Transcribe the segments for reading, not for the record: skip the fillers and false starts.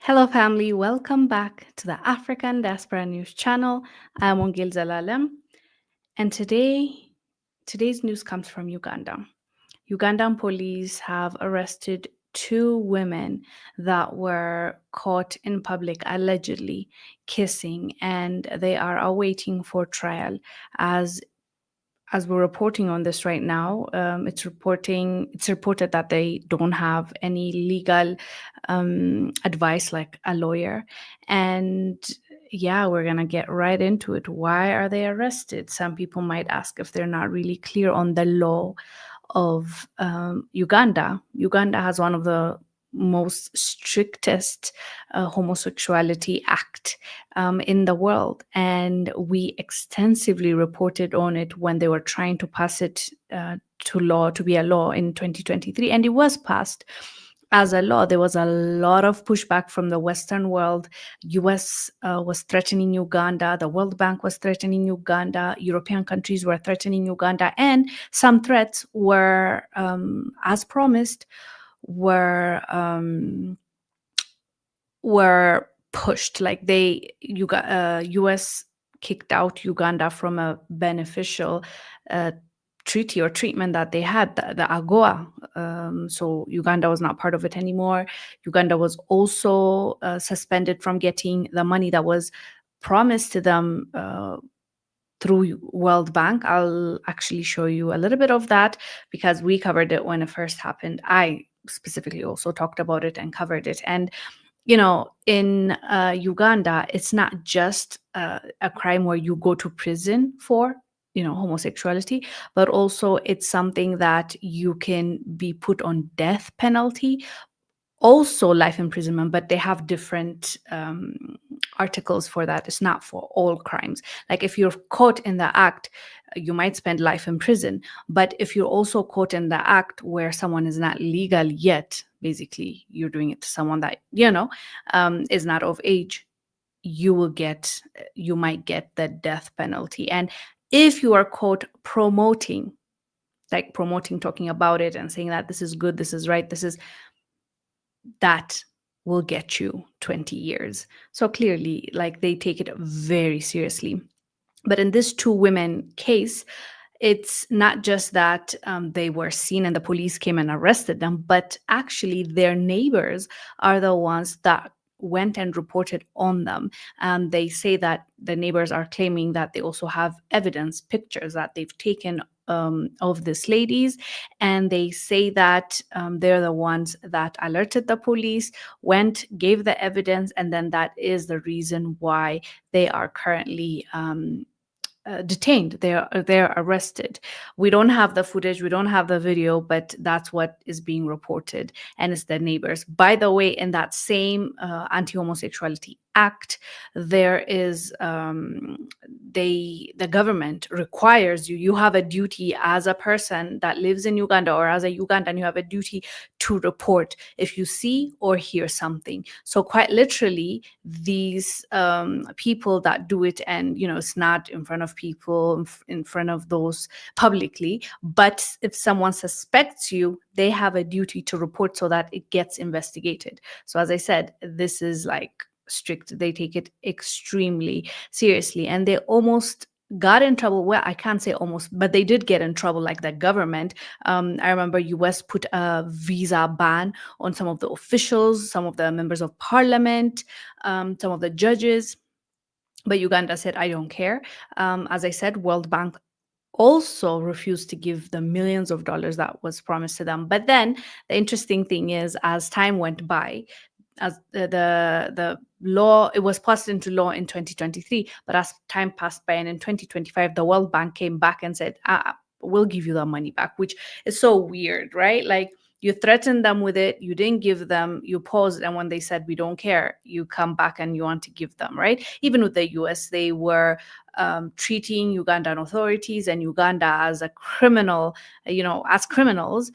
Hello, family. Welcome back to the African Diaspora News Channel. I'm Wongel Zelalem, and today's news comes from Uganda. Ugandan police have arrested two women that were caught in public allegedly kissing, and they are awaiting for trial. As we're reporting on this right now, it's reported that they don't have any legal advice like a lawyer. And yeah, we're gonna get right into it. Why are they arrested? Some people might ask if they're not really clear on the law of Uganda. Uganda has one of the most strictest homosexuality act in the world, and we extensively reported on it when they were trying to pass it to be a law in 2023, and it was passed as a law. There was a lot of pushback from the Western world. US was threatening Uganda, the World Bank was threatening Uganda, European countries were threatening Uganda, and some threats were, as promised, were um, were pushed. Like US kicked out Uganda from a beneficial uh, treaty or treatment that they had, the AGOA. So Uganda was not part of it anymore. Uganda was also suspended from getting the money that was promised to them through World Bank. I'll actually show you a little bit of that because we covered it when it first happened. I specifically also talked about it and covered it. And in Uganda, it's not just a crime where you go to prison for, homosexuality, but also it's something that you can be put on death penalty, also life imprisonment, but they have different articles for that. It's not for all crimes. Like if you're caught in the act, you might spend life in prison. But if you're also caught in the act where someone is not legal yet, basically you're doing it to someone that is not of age, you might get the death penalty. And if you are caught promoting, talking about it and saying that this is good, this is right, that will get you 20 years. So clearly, like, they take it very seriously. But in this two women case, it's not just that they were seen and the police came and arrested them, but actually their neighbors are the ones that went and reported on them. And they say that the neighbors are claiming that they also have evidence, pictures that they've taken of these ladies. And they say that they're the ones that alerted the police, went, gave the evidence, and then that is the reason why they are currently detained. They're arrested. We don't have the footage, we don't have the video, but that's what is being reported, and it's the neighbors. By the way, in that same anti-homosexuality act, there is the government requires you have a duty as a person that lives in Uganda or as a Ugandan, you have a duty to report if you see or hear something. So quite literally, these people that do it, and it's not in front of people, in front of those publicly, but if someone suspects you, they have a duty to report so that it gets investigated. So as I said, this is like strict. They take it extremely seriously, and they almost got in trouble. Well, I can't say almost, but they did get in trouble. Like the government, I remember US put a visa ban on some of the officials, some of the members of parliament, some of the judges, but Uganda said, I don't care. As I said, World Bank also refused to give the millions of dollars that was promised to them. But then the interesting thing is, as time went by, as the law, it was passed into law in 2023, but as time passed by and in 2025, the World Bank came back and said, we'll give you the money back, which is so weird, right? Like, you threatened them with it, you didn't give them, you paused, and when they said we don't care, you come back and you want to give them, right? Even with the US, they were treating Ugandan authorities and Uganda as a criminal, as criminals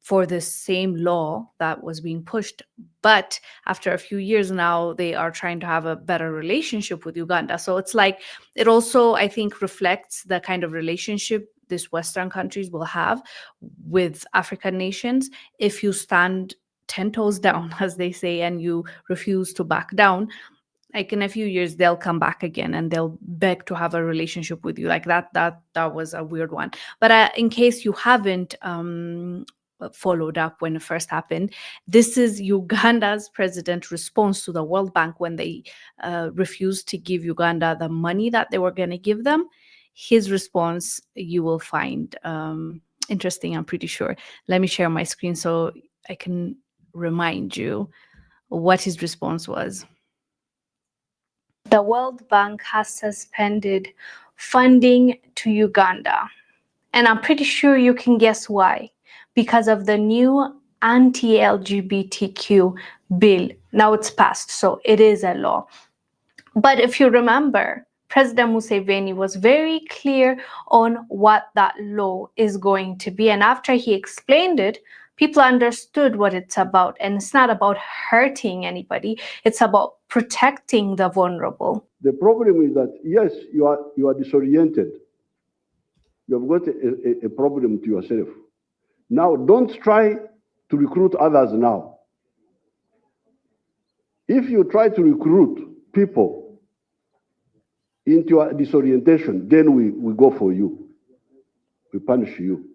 for this same law that was being pushed. But after a few years now, they are trying to have a better relationship with Uganda. So it's like, it also, I think, reflects the kind of relationship these Western countries will have with African nations if you stand 10 toes down, as they say, and you refuse to back down, like in a few years they'll come back again and they'll beg to have a relationship with you. Like that was a weird one. But in case you haven't followed up when it first happened, this is Uganda's president's response to the World Bank when they refused to give Uganda the money that they were going to give them. His response you will find interesting, I'm pretty sure. Let me share my screen so I can remind you what his response was. The World Bank has suspended funding to Uganda. And I'm pretty sure you can guess why. Because of the new anti-LGBTQ bill. Now it's passed, so it is a law. But if you remember, President Museveni was very clear on what that law is going to be. And after he explained it, people understood what it's about. And it's not about hurting anybody. It's about protecting the vulnerable. The problem is that, yes, you are disoriented. You have got a problem to yourself. Now, don't try to recruit others now. If you try to recruit people into your disorientation, then we go for you. We punish you.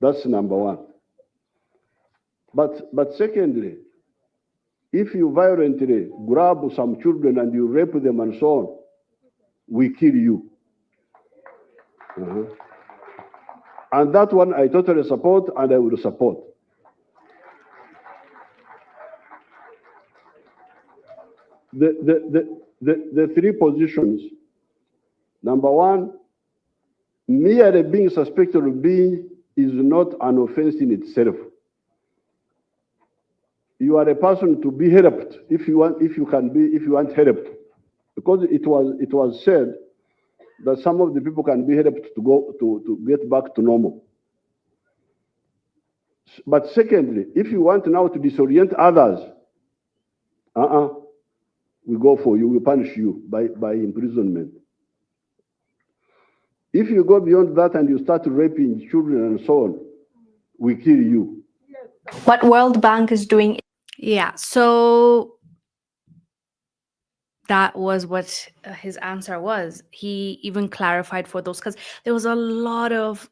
That's number one. But secondly, if you violently grab some children and you rape them and so on, we kill you. And that one I totally support, and I will support. The three positions. Number one, merely being suspected of being is not an offense in itself. You are a person to be helped if you want helped, because it was said that some of the people can be helped to get back to normal. But secondly, if you want now to disorient others, we go for you, we punish you by imprisonment. If you go beyond that and you start raping children and so on, we kill you. What World Bank is doing. Yeah, so that was what his answer was. He even clarified for those, because there was a lot of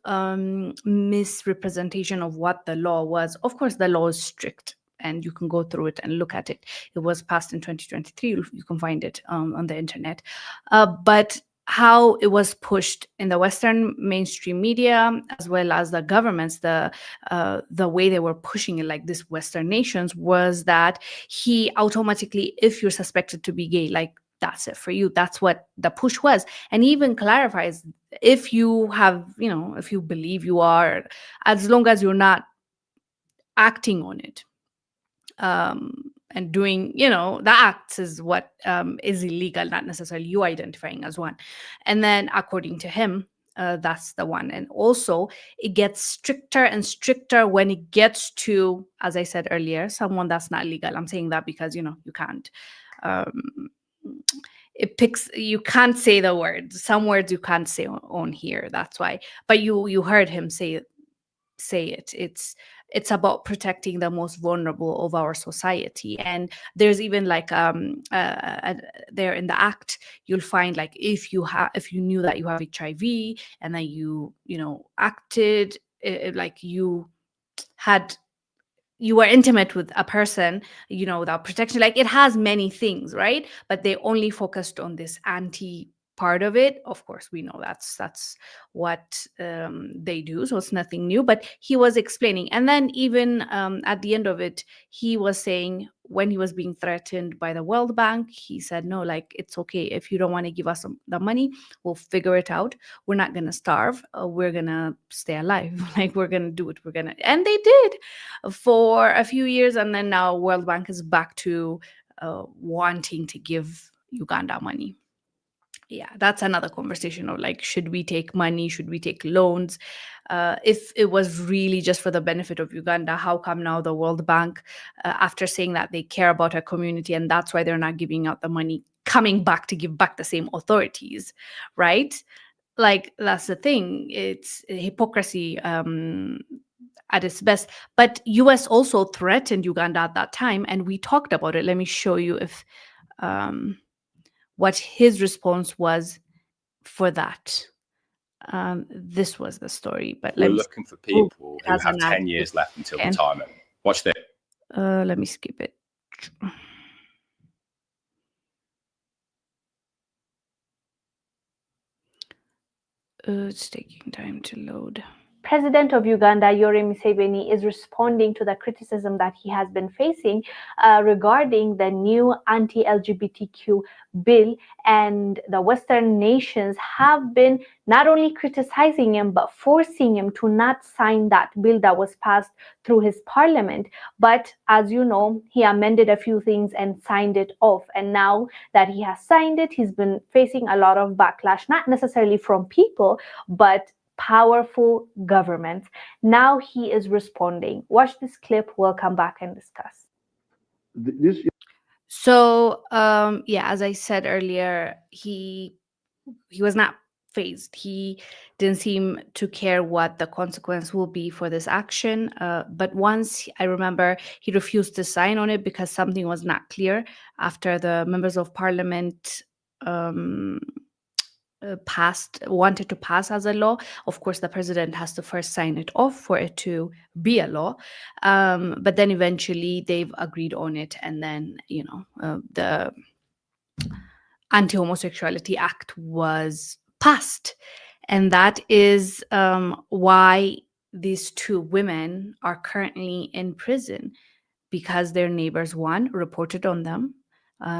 misrepresentation of what the law was. Of course, the law is strict, and you can go through it and look at it. It was passed in 2023. You can find it on the internet. But how it was pushed in the Western mainstream media, as well as the governments, the way they were pushing it, like this Western nations, was that he automatically, if you're suspected to be gay, like that's it for you. That's what the push was. And he even clarifies, if you have, if you believe you are, as long as you're not acting on it, and doing, the acts is what is illegal, not necessarily you identifying as one. And then according to him, that's the one. And also it gets stricter and stricter when it gets to, as I said earlier, someone that's not legal. I'm saying that because, you can't, you can't say the words. Some words you can't say on here. That's why. But you heard him say it. It's about protecting the most vulnerable of our society. And there's even like there in the act, you'll find like if you knew that you have HIV and then you acted like you were intimate with a person, without protection, like it has many things, right? But they only focused on this anti part of it. Of course, we know that's what they do, so it's nothing new. But he was explaining, and then even at the end of it, he was saying, when he was being threatened by the World Bank, he said, no, like, it's okay. If you don't want to give us the money, we'll figure it out. We're not going to starve. We're going to stay alive. Like, we're going to do it. And they did for a few years. And then now World Bank is back to wanting to give Uganda money. Yeah, that's another conversation of like, should we take money? Should we take loans? If it was really just for the benefit of Uganda, how come now the World Bank, after saying that they care about our community and that's why they're not giving out the money, coming back to give back the same authorities, right? Like, that's the thing. It's hypocrisy. at its best. But US also threatened Uganda at that time, and we talked about it. Let me show you if what his response was for that. This was the story, but We're let me looking for people who have 10 2009. years left until retirement. Watch this. Let me skip it. It's taking time to load. President of Uganda, Yoweri Museveni, is responding to the criticism that he has been facing regarding the new anti-LGBTQ bill, and the Western nations have been not only criticizing him but forcing him to not sign that bill that was passed through his parliament. But as you know, he amended a few things and signed it off, and now that he has signed it, he's been facing a lot of backlash, not necessarily from people, but powerful governments. Now he is responding. Watch this clip. We'll come back and discuss. This So, yeah, as I said earlier, he was not phased. He didn't seem to care what the consequence will be for this action. But once I remember, he refused to sign on it because something was not clear after the members of parliament wanted to pass as a law. Of course, the president has to first sign it off for it to be a law, but then eventually they've agreed on it, and then the Anti-Homosexuality Act was passed, and that is why these two women are currently in prison, because their neighbors, one, reported on them.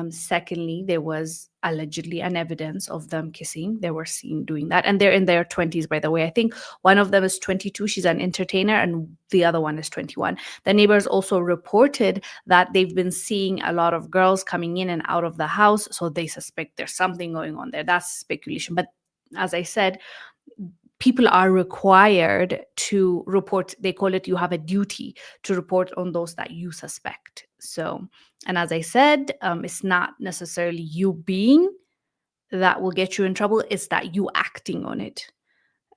Secondly, there was allegedly an evidence of them kissing. They were seen doing that. And they're in their 20s, by the way. I think one of them is 22. She's an entertainer. And the other one is 21. The neighbors also reported that they've been seeing a lot of girls coming in and out of the house. So they suspect there's something going on there. That's speculation. But as I said, people are required to report. They call it, you have a duty to report on those that you suspect. So, and as I said, it's not necessarily you being that will get you in trouble. It's that you acting on it.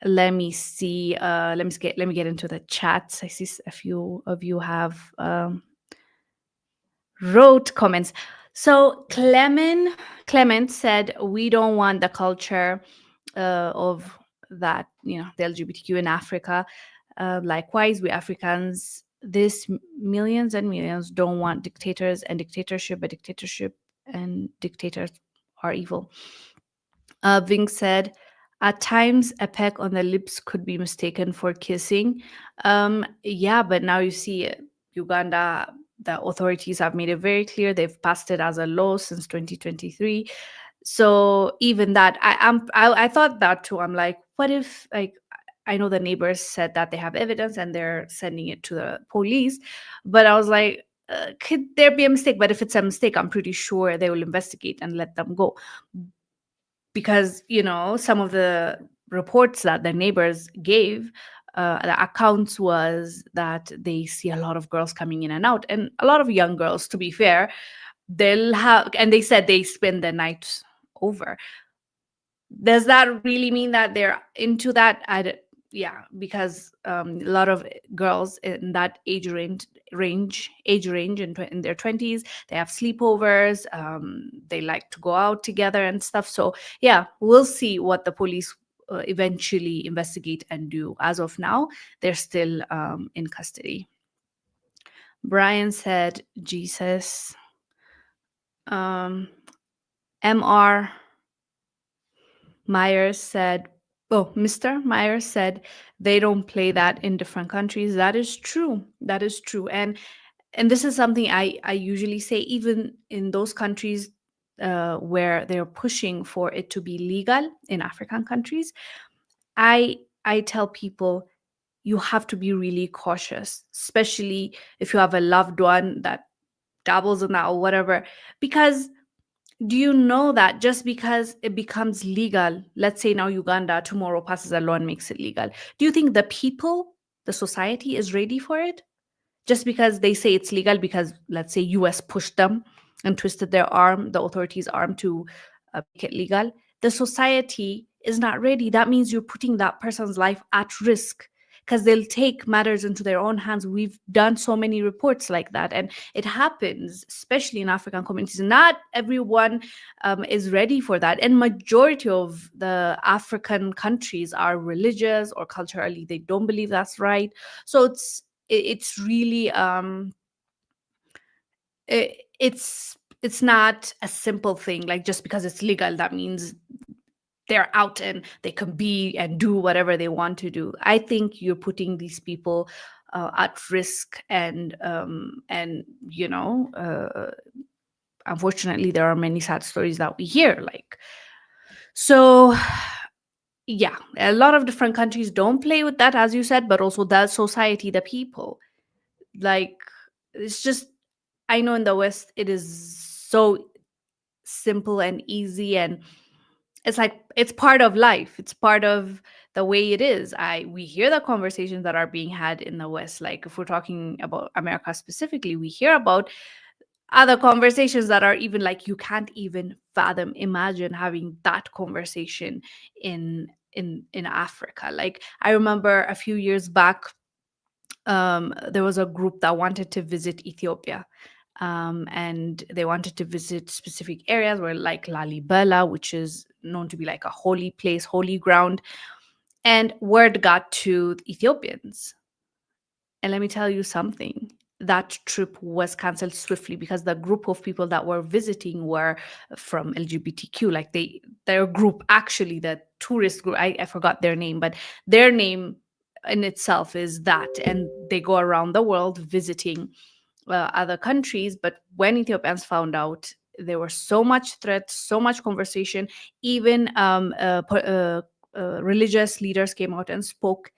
Let me see. Let me get into the chats. I see a few of you have wrote comments. So Clement said, we don't want the culture of that, the LGBTQ in Africa. Likewise, we Africans, this millions and millions don't want dictators and dictatorship, but dictatorship and dictators are evil. Ving said, at times a peck on the lips could be mistaken for kissing. Yeah, but now you see Uganda, the authorities have made it very clear. They've passed it as a law since 2023. So even that, I thought that too. I'm like, what if, like, I know the neighbors said that they have evidence and they're sending it to the police, but I was like, could there be a mistake? But if it's a mistake, I'm pretty sure they will investigate and let them go. Because, some of the reports that the neighbors gave, the accounts was that they see a lot of girls coming in and out, and a lot of young girls, to be fair, and they said they spend the night over. Does that really mean that they're into that? Yeah, because a lot of girls in that age range in their 20s, they have sleepovers, they like to go out together and stuff. So yeah, we'll see what the police eventually investigate and do. As of now, they're still in custody. Brian said, Jesus. Mr. Myers said, they don't play that in different countries. That is true. That is true. And this is something I usually say, even in those countries where they're pushing for it to be legal in African countries, I tell people, you have to be really cautious, especially if you have a loved one that dabbles in that or whatever, because do you know that just because it becomes legal, let's say now Uganda tomorrow passes a law and makes it legal, do you think the people, the society is ready for it? Just because they say it's legal, because let's say US pushed them and twisted the authorities' arm to make it legal, the society is not ready. That means you're putting that person's life at risk. because they'll take matters into their own hands. We've done so many reports like that, and it happens, especially in African communities. Not everyone is ready for that, and majority of the African countries are religious or culturally they don't believe that's right. So it's really it's not a simple thing, like just because it's legal that means they're out and they can be and do whatever they want to do. I think you're putting these people at risk, and unfortunately there are many sad stories that we hear, like, so yeah, a lot of different countries don't play with that, as you said, but also that society, the people, like, it's just, I know in the West it is so simple and easy, and it's like it's part of life, it's part of the way it is. We hear the conversations that are being had in the West, like if we're talking about America specifically, we hear about other conversations that are even like you can't even fathom, imagine having that conversation in Africa. Like, I remember a few years back, there was a group that wanted to visit Ethiopia, and they wanted to visit specific areas where, like Lalibela, which is known to be like a holy place, holy ground. And word got to Ethiopians. And let me tell you something. That trip was canceled swiftly because the group of people that were visiting were from LGBTQ. Like their group, actually, the tourist group, I forgot their name, but their name in itself is that. And they go around the world visiting other countries. But when Ethiopians found out, there was so much threat, so much conversation. Even religious leaders came out and spoke.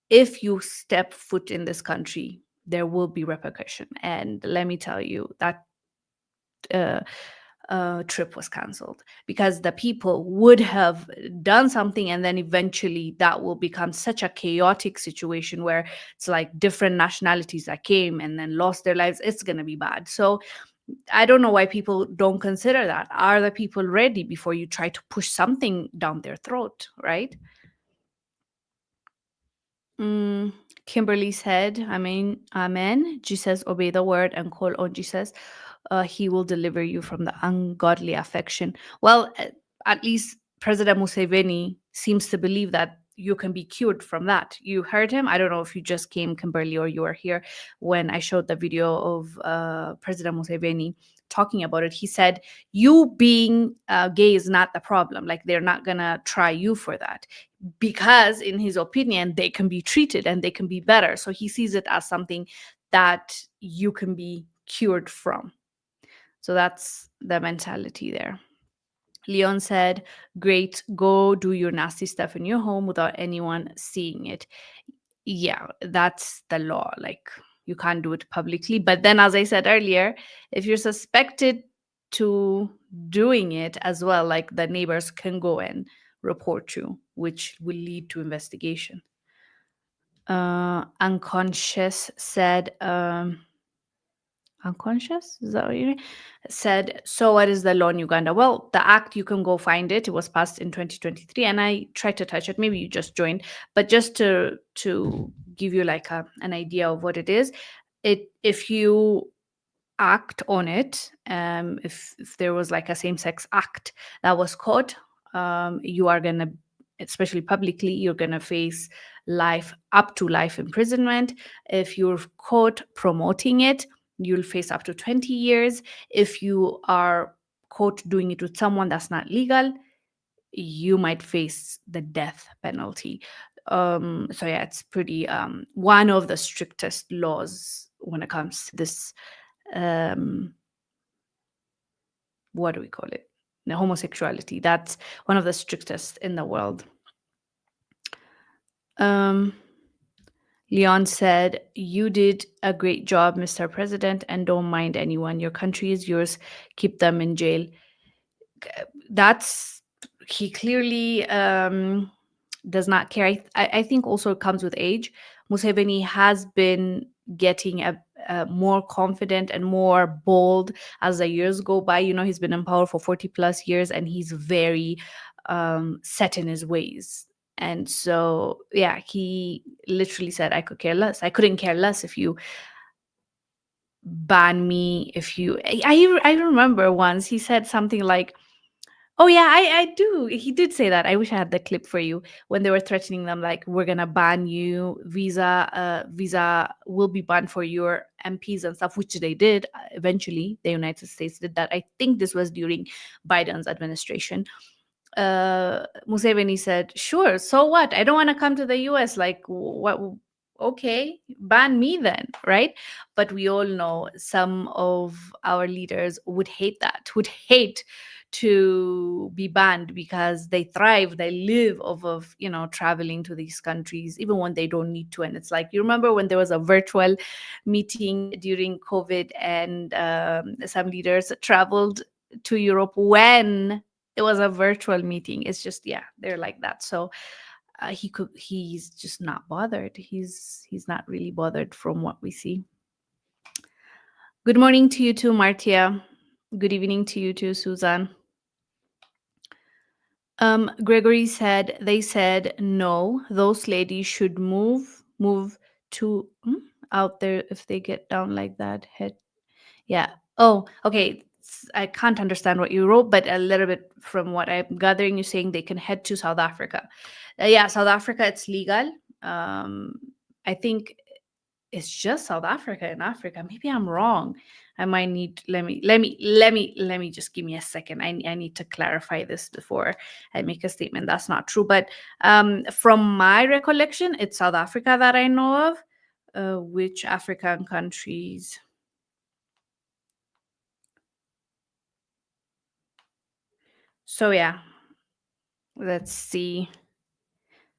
If you step foot in this country, there will be repercussion. And let me tell you, that uh, trip was canceled because the people would have done something, and then eventually that will become such a chaotic situation where it's like different nationalities that came and then lost their lives. It's going to be bad. So I don't know why people don't consider that. Are the people ready before you try to push something down their throat, right? Kimberly said, Amen. Jesus, obey the word and call on Jesus. He will deliver you from the ungodly affection. Well, at least President Museveni seems to believe that you can be cured from that. You heard him. I don't know if you just came, Kimberly, or you were here when I showed the video of President Museveni talking about it. He said, you being gay is not the problem. Like, they're not going to try you for that, because in his opinion they can be treated and they can be better. So he sees it as something that you can be cured from. So that's the mentality there. Leon said, great, go do your nasty stuff in your home without anyone seeing it. Yeah, that's the law. Like, you can't do it publicly. But then, as I said earlier, if you're suspected to doing it as well, like, the neighbors can go and report you, which will lead to investigation. Unconscious said, unconscious, is that what you mean? Said, so what is the law in Uganda? Well, the act, you can go find it. It was passed in 2023, and I tried to touch it. Maybe you just joined, but just to give you like an idea of what it is, if you act on it, if there was like a same-sex act that was caught, you are gonna, especially publicly, you're gonna face life, up to life imprisonment. If you're caught promoting it, you'll face up to 20 years. If you are caught doing it with someone that's not legal, you might face the death penalty. So yeah, it's pretty one of the strictest laws when it comes to this, what do we call it? The homosexuality. That's one of the strictest in the world. Leon said, you did a great job, Mr. President, and don't mind anyone. Your country is yours. Keep them in jail. That's, he clearly does not care. I think also it comes with age. Museveni has been getting a more confident and more bold as the years go by. You know, he's been in power for 40 plus years, and he's very set in his ways. And so, yeah, he literally said, I could care less. I couldn't care less if you ban me, if you. I remember once he said something like, oh yeah, I do. He did say that. I wish I had the clip for you when they were threatening them, like, we're gonna ban you, visa will be banned for your MPs and stuff, which they did. Eventually, the United States did that. I think this was during Biden's administration. Museveni said, sure, so what? I don't want to come to the US. Like, what? Okay, ban me then, right? But we all know some of our leaders would hate that, would hate to be banned because they thrive, they live off of, traveling to these countries, even when they don't need to. And it's like, you remember when there was a virtual meeting during COVID and some leaders traveled to Europe when it was a virtual meeting. It's just, yeah, they're like that. So he's just not bothered. He's not really bothered from what we see. Good morning to you too, Martia. Good evening to you too, Susan. Gregory said, they said no, those ladies should move to out there if they get down like that. Head, yeah. Oh, okay. I can't understand what you wrote, but a little bit from what I'm gathering, you're saying they can head to South Africa. Yeah, South Africa, it's legal. I think it's just South Africa in Africa. Maybe I'm wrong. I might need, let me just give me a second. I need to clarify this before I make a statement that's not true. But from my recollection, it's South Africa that I know of. Which African countries? So yeah, let's see.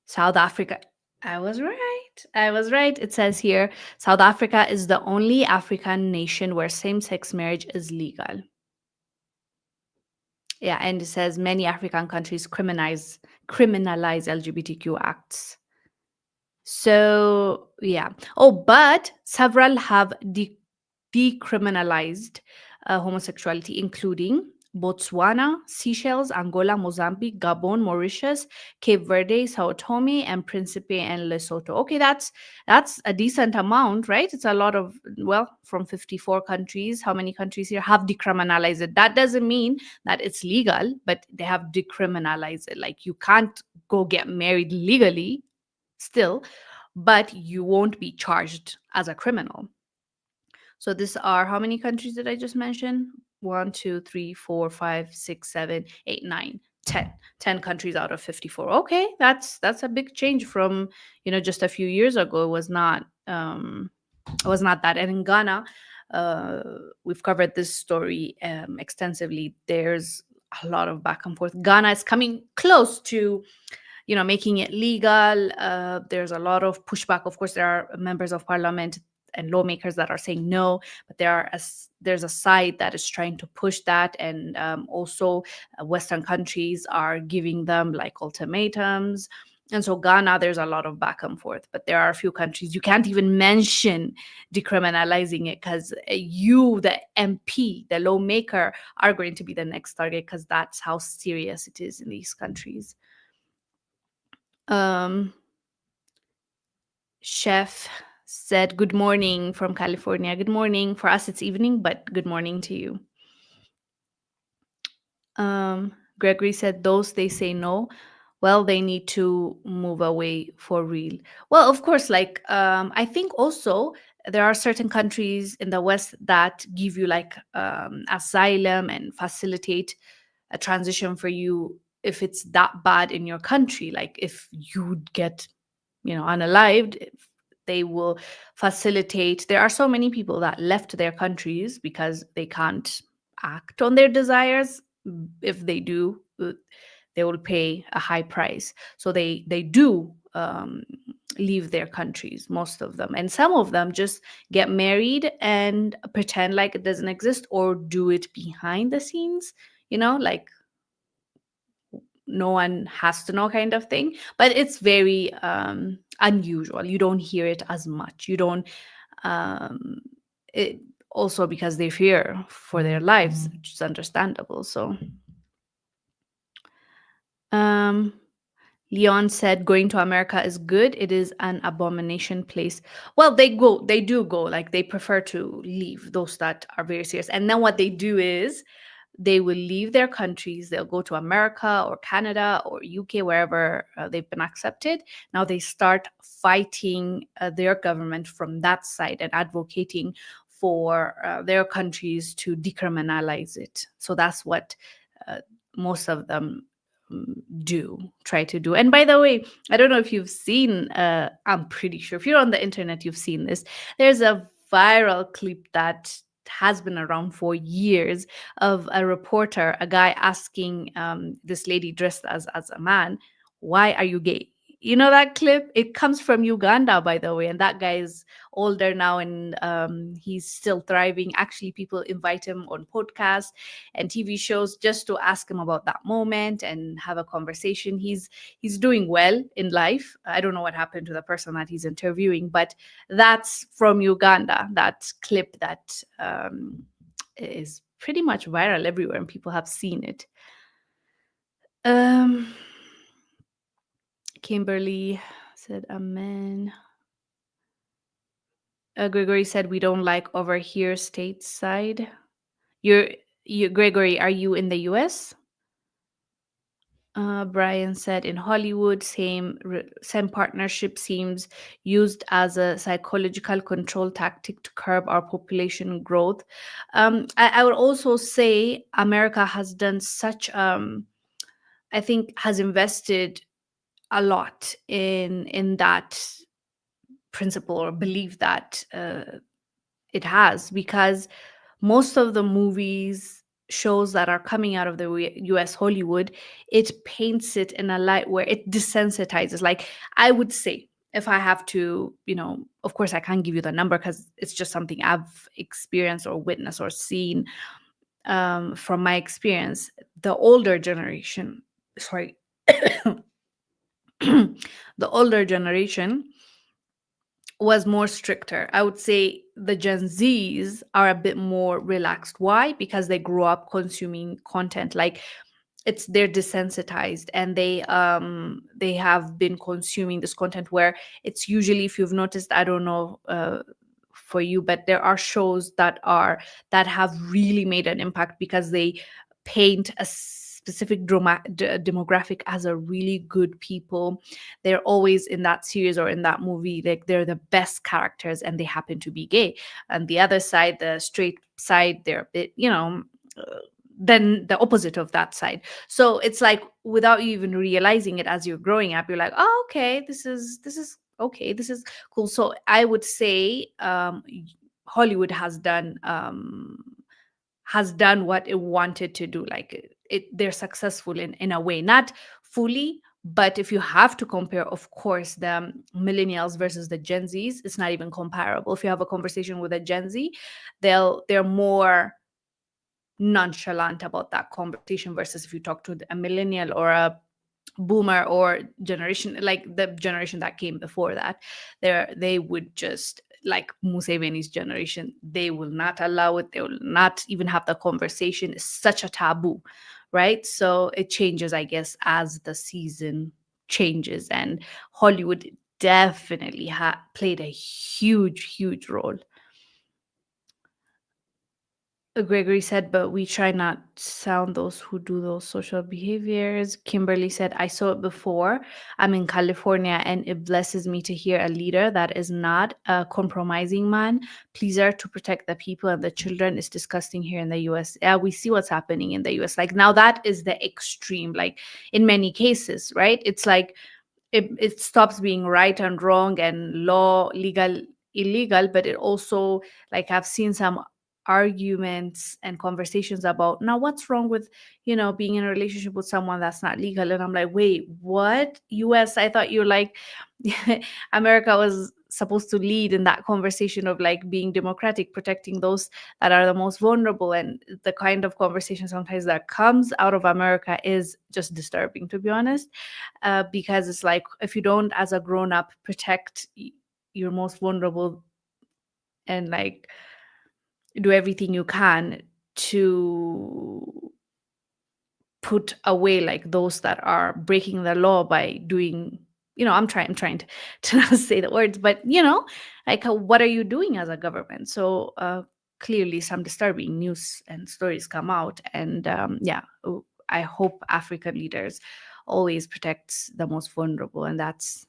South Africa. I was right. It says here, South Africa is the only African nation where same-sex marriage is legal. Yeah, and it says many African countries criminalize LGBTQ acts. So yeah. Oh, but several have decriminalized homosexuality, including Botswana, Seychelles, Angola, Mozambique, Gabon, Mauritius, Cape Verde, Sao Tome, and Principe and Lesotho. Okay, that's a decent amount, right? It's a lot of, well, from 54 countries. How many countries here have decriminalized it? That doesn't mean that it's legal, but they have decriminalized it. Like, you can't go get married legally still, but you won't be charged as a criminal. So these are, how many countries did I just mention? 1, 2, 3, 4, 5, 6, 7, 8, 9, 10. 10 countries out of 54. Okay, that's a big change from, just a few years ago. It was not that. And in Ghana, we've covered this story extensively. There's a lot of back and forth. Ghana is coming close to making it legal. There's a lot of pushback. Of course, there are members of parliament and lawmakers that are saying no, but there's a side that is trying to push that, and also Western countries are giving them like ultimatums. And so Ghana, there's a lot of back and forth, but there are a few countries you can't even mention decriminalizing it, because you, the MP, the lawmaker, are going to be the next target, because that's how serious it is in these countries. Chef said, good morning from California. Good morning. For us, it's evening, but good morning to you. Gregory said, those they say no, well, they need to move away for real. Well, of course, like, I think also there are certain countries in the West that give you like asylum and facilitate a transition for you if it's that bad in your country. Like, if you get unalived, they will facilitate. There are so many people that left their countries because they can't act on their desires. If they do, they will pay a high price. So they do leave their countries, most of them. And some of them just get married and pretend like it doesn't exist, or do it behind the scenes, like no one has to know kind of thing. But it's very unusual. You don't hear it as much. You don't it also because they fear for their lives, which is understandable. So Leon said going to America is good. It is an abomination place. Well, they do go. Like they prefer to leave those that are very serious. And then what they do is they will leave their countries. They'll go to America or Canada or UK, wherever they've been accepted. Now they start fighting their government from that side and advocating for their countries to decriminalize it. So that's what uh, most of them do try to do. And by the way, I don't know if you've seen, I'm pretty sure if you're on the internet you've seen this. There's a viral clip that has been around for years of a reporter, a guy asking this lady dressed as a man, why are you gay? You know that clip? It comes from Uganda, by the way, and that guy is older now, and he's still thriving. Actually, people invite him on podcasts and TV shows just to ask him about that moment and have a conversation. He's doing well in life. I don't know what happened to the person that he's interviewing, but that's from Uganda. That clip that is pretty much viral everywhere, and people have seen it. Um, Kimberly said, "Amen." Gregory said, "We don't like over here stateside." Gregory, are you in the US? Brian said, "In Hollywood, same partnership seems used as a psychological control tactic to curb our population growth." I would also say America has done such, I think, has invested a lot in that principle or belief that it has, because most of the movies, shows that are coming out of the US Hollywood, it paints it in a light where it desensitizes. Like, I would say, if I have to, of course I can't give you the number because it's just something I've experienced or witnessed or seen, from my experience, the older generation, sorry, the older generation was more stricter. I would say the Gen Zs are a bit more relaxed. Why? Because they grew up consuming content. Like, they're desensitized, and they have been consuming this content where it's usually, if you've noticed, I don't know for you, but there are shows that have really made an impact because they paint a specific demographic as a really good people. They're always in that series or in that movie, like they're the best characters, and they happen to be gay. And the other side, the straight side, they're a bit, then the opposite of that side. So it's like, without you even realizing it, as you're growing up, you're like, oh, okay, this is okay, this is cool. So I would say Hollywood has done what it wanted to do. Like, they're successful in a way, not fully, but if you have to compare, of course, the millennials versus the Gen Zs, it's not even comparable. If you have a conversation with a Gen Z, they're more nonchalant about that conversation, versus if you talk to a millennial or a boomer or generation, like the generation that came before that, they would just, like Museveni's generation, they will not allow it. They will not even have the conversation. It's such a taboo, right? So it changes, I guess, as the season changes, and Hollywood definitely played a huge role. Gregory said, but we try not sound those who do those social behaviors. Kimberly said, I saw it before. I'm in California, and it blesses me to hear a leader that is not a compromising man pleaser to protect the people and the children. Is disgusting here in the US. Yeah, we see what's happening in the US. Like, now that is the extreme, like in many cases, right? It's like it stops being right and wrong and law, legal, illegal, but it also, like, I've seen some arguments and conversations about, now what's wrong with being in a relationship with someone that's not legal, and I'm like, wait, what? US, I thought you're like America was supposed to lead in that conversation of like being democratic, protecting those that are the most vulnerable. And the kind of conversation sometimes that comes out of America is just disturbing, to be honest, because it's like, if you don't, as a grown up, protect your most vulnerable and like do everything you can to put away like those that are breaking the law by doing, I'm trying to not say the words, but like what are you doing as a government? So clearly some disturbing news and stories come out, and I hope African leaders always protects the most vulnerable, and that's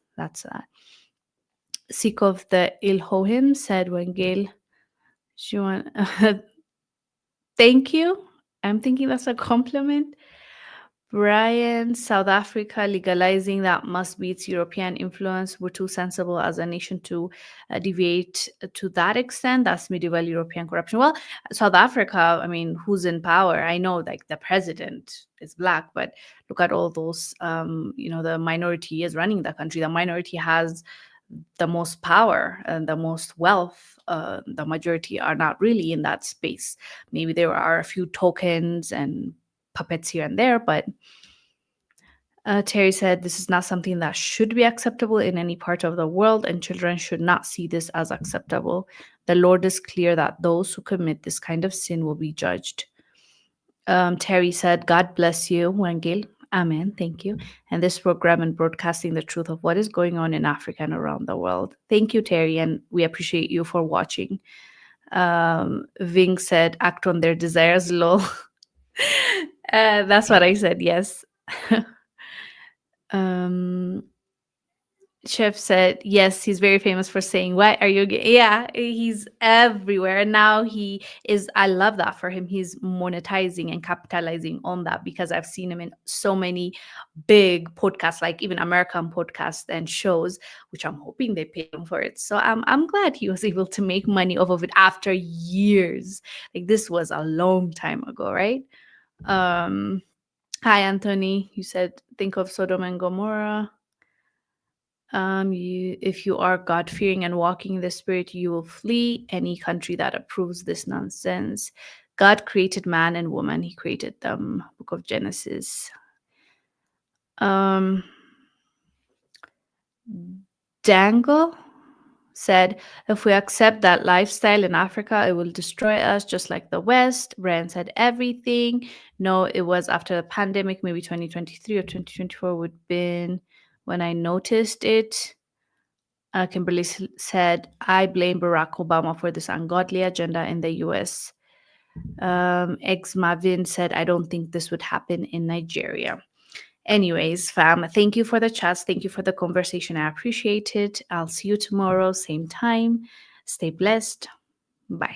Sikov the Ilhohim said, Wongel, thank you. I'm thinking that's a compliment. Brian, South Africa legalizing that must be its European influence. We're too sensible as a nation to deviate to that extent. That's medieval European corruption. Well, South Africa, I mean, who's in power? I know like the president is black, but look at all those, the minority is running the country. The minority has the most power and the most wealth. The majority are not really in that space. Maybe there are a few tokens and puppets here and there, but Terry said this is not something that should be acceptable in any part of the world, and children should not see this as acceptable. The Lord is clear that those who commit this kind of sin will be judged. Terry said, God bless you, Wongel. Amen. Thank you. And this program and broadcasting the truth of what is going on in Africa and around the world. Thank you, Terry, and we appreciate you for watching. Ving said, act on their desires, lol. That's what I said, yes. Chef said, yes, he's very famous for saying, what are you gay? Yeah, he's everywhere. And now he is, I love that for him. He's monetizing and capitalizing on that, because I've seen him in so many big podcasts, like even American podcasts and shows, which I'm hoping they pay him for it. So I'm glad he was able to make money off of it after years. Like this was a long time ago, right? Hi, Anthony. You said, think of Sodom and Gomorrah. If you are God-fearing and walking in the Spirit, you will flee any country that approves this nonsense. God created man and woman. He created them. Book of Genesis. Dangle said, if we accept that lifestyle in Africa, it will destroy us just like the West. Brian said, everything. No, it was after the pandemic, maybe 2023 or 2024 would have been when I noticed it. Kimberly said, I blame Barack Obama for this ungodly agenda in the US. Ex Mavin said, I don't think this would happen in Nigeria. Anyways, fam, thank you for the chats. Thank you for the conversation. I appreciate it. I'll see you tomorrow, same time. Stay blessed. Bye.